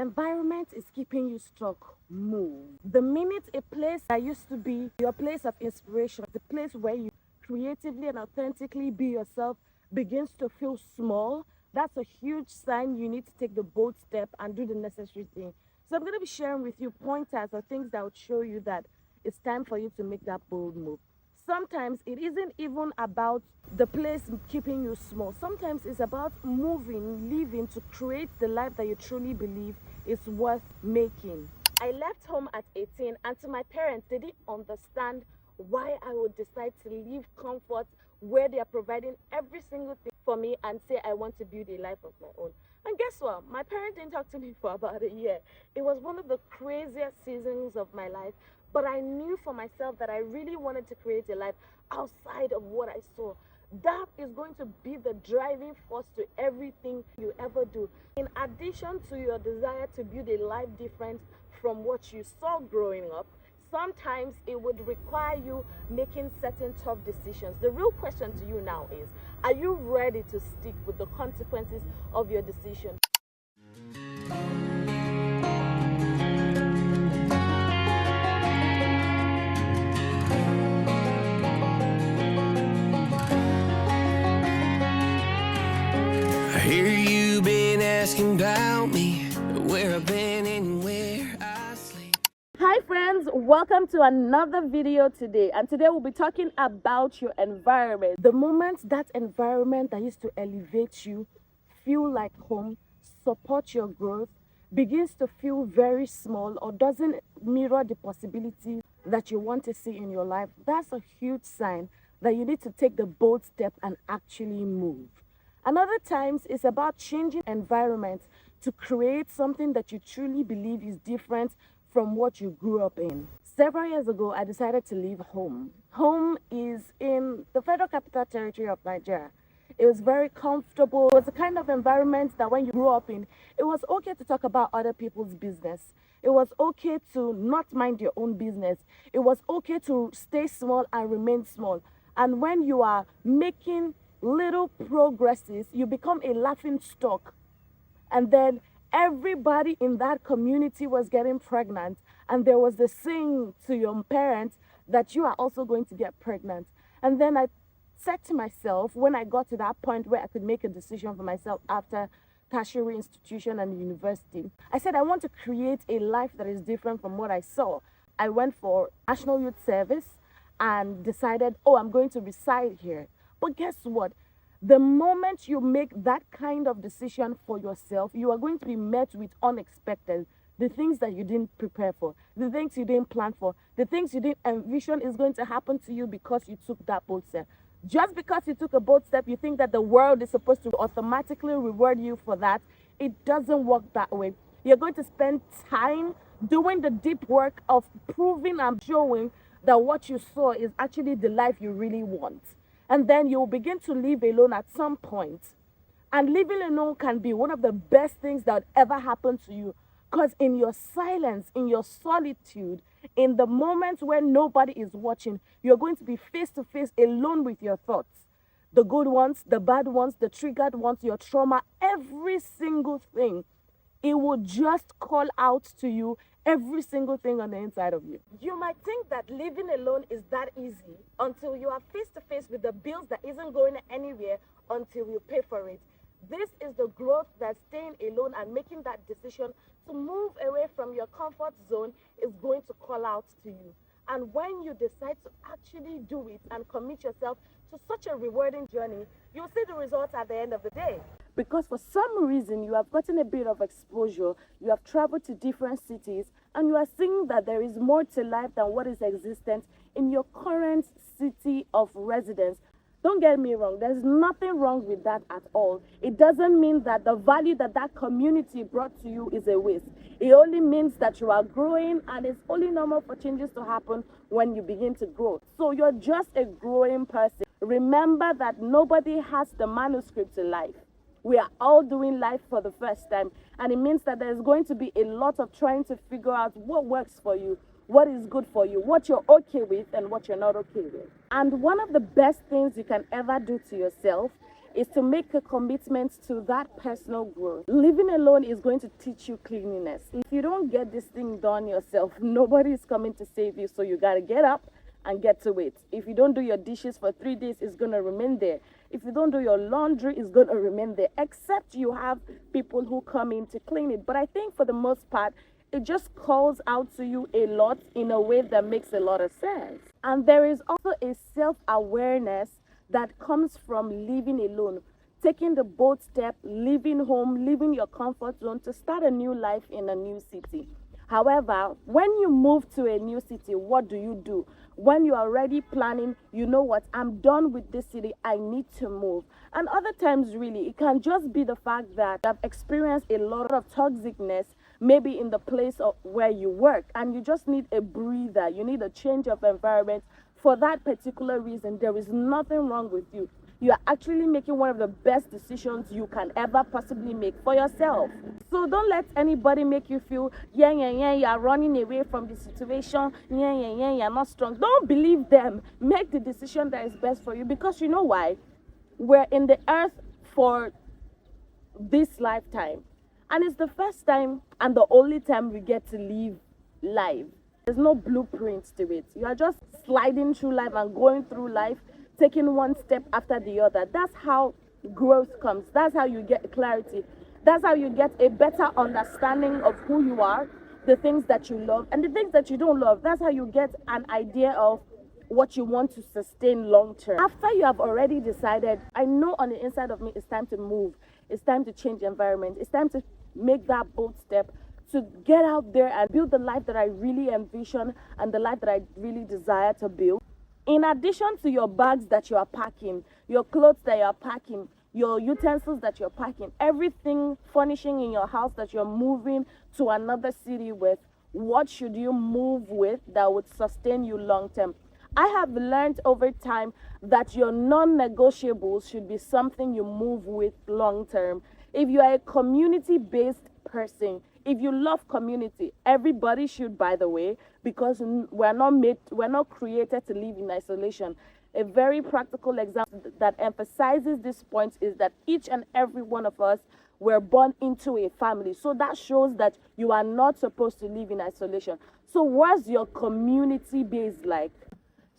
environment is keeping you stuck, move. The minute a place that used to be your place of inspiration, the place where you creatively and authentically be yourself, begins to feel small, that's a huge sign you need to take the bold step and do the necessary thing. So I'm going to be sharing with you pointers or things that would show you that it's time for you to make that bold move. Sometimes it isn't even about the place keeping you small. Sometimes it's about moving, living to create the life that you truly believe is worth making. I left home at 18, and to my parents, they didn't understand why I would decide to leave comfort where they are providing every single thing for me and say I want to build a life of my own. And guess what? My parents didn't talk to me for about a year. It was one of the craziest seasons of my life, but I knew for myself that I really wanted to create a life outside of what I saw. That is going to be the driving force to everything you ever do. In addition to your desire to build a life different from what you saw growing up, sometimes it would require you making certain tough decisions. The real question to you now is, are you ready to stick with the consequences of your decision? I hear you been asking about me, where I've been and where I sleep. Hi friends, welcome to another video today, and today we'll be talking about your environment. The moment that environment that used to elevate you, feel like home, support your growth, begins to feel very small or doesn't mirror the possibilities that you want to see in your life, that's a huge sign that you need to take the bold step and actually move. Another times it's about changing environment to create something that you truly believe is different from what you grew up in. Several years ago, I decided to leave home. Home is in the Federal Capital Territory of Nigeria. It was very comfortable. It was the kind of environment that when you grew up in, it was okay to talk about other people's business. It was okay to not mind your own business. It was okay to stay small and remain small. And when you are making little progresses, you become a laughing stock. And then everybody in that community was getting pregnant, and there was the saying to your parents that you are also going to get pregnant. And then I said to myself, when I got to that point where I could make a decision for myself after tertiary institution and university, I said I want to create a life that is different from what I saw. I went for National Youth Service and decided, oh, I'm going to reside here. But guess what? The moment you make that kind of decision for yourself, you are going to be met with unexpected. The things that you didn't prepare for, the things you didn't plan for, the things you didn't envision is going to happen to you because you took that bold step. Just because you took a bold step, you think that the world is supposed to automatically reward you for that. It doesn't work that way. You're going to spend time doing the deep work of proving and showing that what you saw is actually the life you really want. And then you'll begin to live alone at some point. And living alone can be one of the best things that ever happened to you. Because in your silence, in your solitude, in the moments where nobody is watching, you're going to be face to face alone with your thoughts. The good ones, the bad ones, the triggered ones, your trauma, every single thing. It will just call out to you every single thing on the inside of you. You might think that living alone is that easy until you are face to face with the bills that isn't going anywhere until you pay for it. This is the growth that staying alone and making that decision to move away from your comfort zone is going to call out to you. And when you decide to actually do it and commit yourself to such a rewarding journey, you'll see the results at the end of the day. Because for some reason you have gotten a bit of exposure, you have traveled to different cities, and you are seeing that there is more to life than what is existent in your current city of residence. Don't get me wrong, there's nothing wrong with that at all. It doesn't mean that the value that that community brought to you is a waste. It only means that you are growing, and it's only normal for changes to happen when you begin to grow. So you're just a growing person. Remember that nobody has the manuscript to life. We are all doing life for the first time, and it means that there's going to be a lot of trying to figure out what works for you, what is good for you, what you're okay with and what you're not okay with. And one of the best things you can ever do to yourself is to make a commitment to that personal growth. Living alone is going to teach you cleanliness. If you don't get this thing done yourself, nobody is coming to save you. So you got to get up and get to it. If you don't do your dishes for 3 days, it's going to remain there. If you don't do your laundry, it's going to remain there, except you have people who come in to clean it. But I think for the most part, it just calls out to you a lot in a way that makes a lot of sense. And there is also a self-awareness that comes from living alone, taking the bold step, leaving home, leaving your comfort zone to start a new life in a new city. However, when you move to a new city, what do? When you're already planning, you know what, I'm done with this city, I need to move. And other times, really, it can just be the fact that I've experienced a lot of toxicness, maybe in the place of where you work, and you just need a breather, you need a change of environment. For that particular reason, there is nothing wrong with you. You are actually making one of the best decisions you can ever possibly make for yourself. So don't let anybody make you feel, you are running away from the situation, you're not strong. Don't believe them. Make the decision that is best for you, because you know why? We're in the earth for this lifetime. And it's the first time and the only time we get to live life. There's no blueprint to it. You are just sliding through life and going through life, taking one step after the other. That's how growth comes. That's how you get clarity. That's how you get a better understanding of who you are, the things that you love, and the things that you don't love. That's how you get an idea of what you want to sustain long term. After you have already decided, I know on the inside of me it's time to move, it's time to change environment, it's time to make that bold step to get out there and build the life that I really envision and the life that I really desire to build. In addition to your bags that you are packing, your clothes that you are packing, your utensils that you're packing, everything furnishing in your house that you're moving to another city with, what should you move with that would sustain you long term? I have learned over time that your non-negotiables should be something you move with long term. If you are a community-based person, if you love community, everybody should, by the way, because we're not created to live in isolation. A very practical example that emphasizes this point is that each and every one of us were born into a family. So that shows that you are not supposed to live in isolation. So what's your community base like?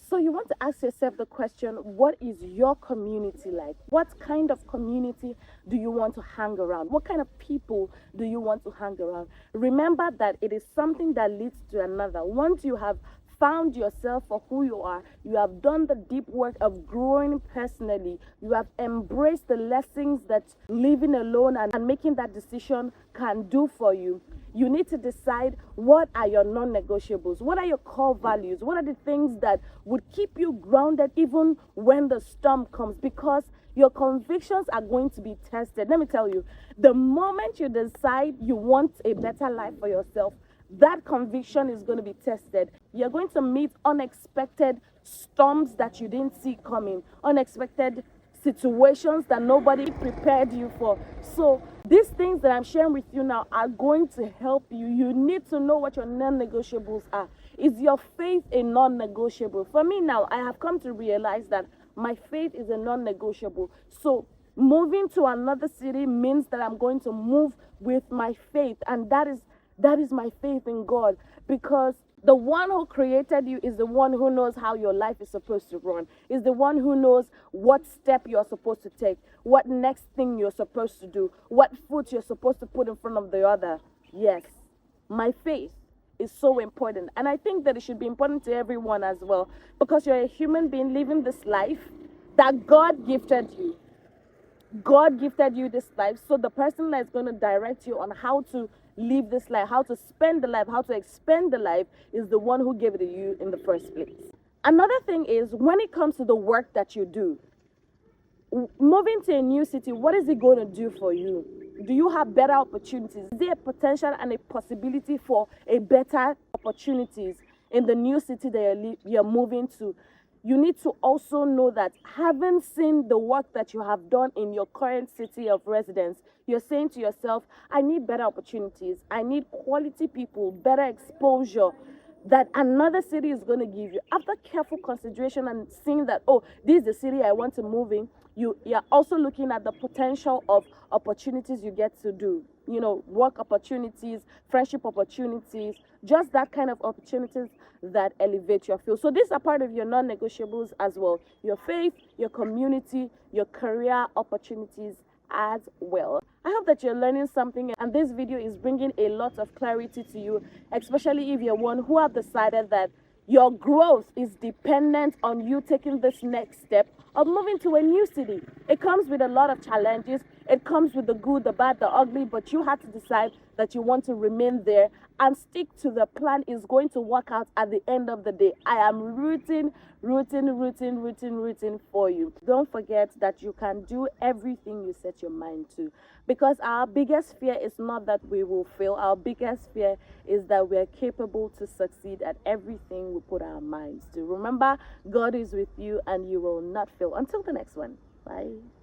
So you want to ask yourself the question, what is your community like? What kind of community do you want to hang around? What kind of people do you want to hang around? Remember that it is something that leads to another. Once you have found yourself for who you are, you have done the deep work of growing personally, you have embraced the lessons that living alone and making that decision can do for you. You need to decide, what are your non-negotiables? What are your core values? What are the things that would keep you grounded even when the storm comes? Because your convictions are going to be tested. Let me tell you, the moment you decide you want a better life for yourself, that conviction is going to be tested. You're going to meet unexpected storms that you didn't see coming, unexpected situations that nobody prepared you for. So these things that I'm sharing with you now are going to help you. You need to know what your non-negotiables are. Is your faith a non-negotiable? For me now, I have come to realize that my faith is a non-negotiable. So moving to another city means that I'm going to move with my faith, and that is my faith in God, because the one who created you is the one who knows how your life is supposed to run, is the one who knows what step you're supposed to take, what next thing you're supposed to do, what foot you're supposed to put in front of the other. Yes, my faith is so important, and I think that it should be important to everyone as well, because you're a human being living this life that God gifted you. God gifted you this life, so the person that is going to direct you on how to live this life, how to spend the life, how to expend the life, is the one who gave it to you in the first place. Another thing is, when it comes to the work that you do, moving to a new city, what is it going to do for you? Do you have better opportunities? Is there a potential and a possibility for a better opportunities in the new city that you're moving to? You need to also know that, having seen the work that you have done in your current city of residence, you're saying to yourself, I need better opportunities. I need quality people, better exposure, that another city is going to give you. After careful consideration and seeing that, oh, this is the city I want to move in, you're also looking at the potential of opportunities you get to do, work opportunities, friendship opportunities, just that kind of opportunities that elevate your field. So these are part of your non-negotiables as well: your faith, your community, your career opportunities as well. I hope that you're learning something, and this video is bringing a lot of clarity to you, especially if you're one who have decided that your growth is dependent on you taking this next step of moving to a new city. It comes with a lot of challenges. It comes with the good, the bad, the ugly, but you have to decide that you want to remain there and stick to the plan. Is going to work out at the end of the day. I am rooting for you. Don't forget that you can do everything you set your mind to, because our biggest fear is not that we will fail. Our biggest fear is that we are capable to succeed at everything we put our minds to. Remember, God is with you and you will not fail. Until the next one. Bye.